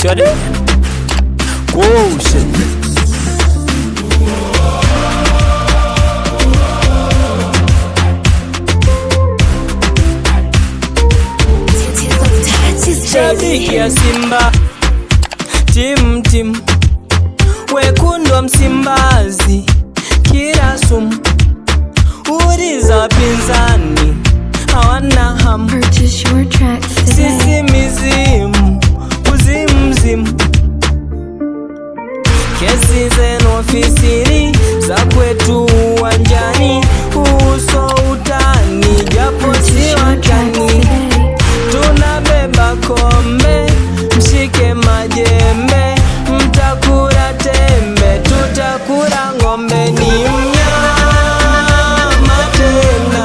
Shut it. Whoa, shit. Shabiki ya Simba, tim wekundu wa Msimbazi, kila sumu uriza pinzani hawana hamu. Sisi mizimu uzimzimu, kesi zenu ofisini, za kwetu uwanjani, uso utani japo si watani. Tunabeba kombe, mshike majembe, mtakula tembe, tutakula ng'ombe. Ni mnyama tena,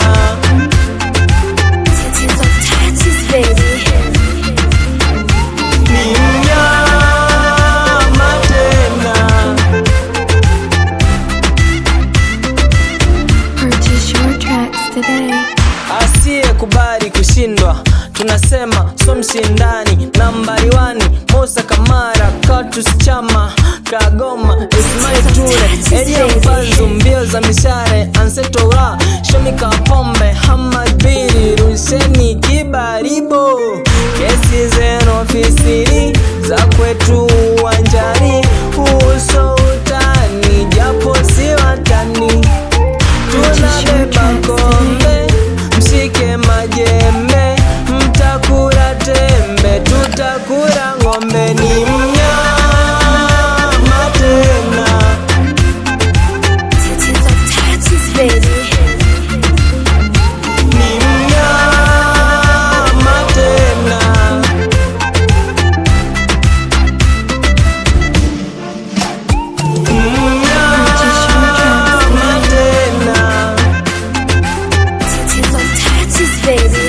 ni mnyama tena. Asiye kubali kushindwa tunasema so mshindani. Nambari 1 Musa Kamara, Katus Chama, Kagoma, Ismail Ture, Elia Mpanzu, mbio za mishare, Ansetora, Shomika Pombe, Hamad Biri, Rusheni Kibaribo. Kesi zenu ofisini, za kwetu uwanjani, uso utani japo si watani. Tunabeba kombe, mshike majembe, mtakula tembe, tutakula ng'ombe. Ni mnyama tena, ni mnyama tena, mnyama tena. Baby.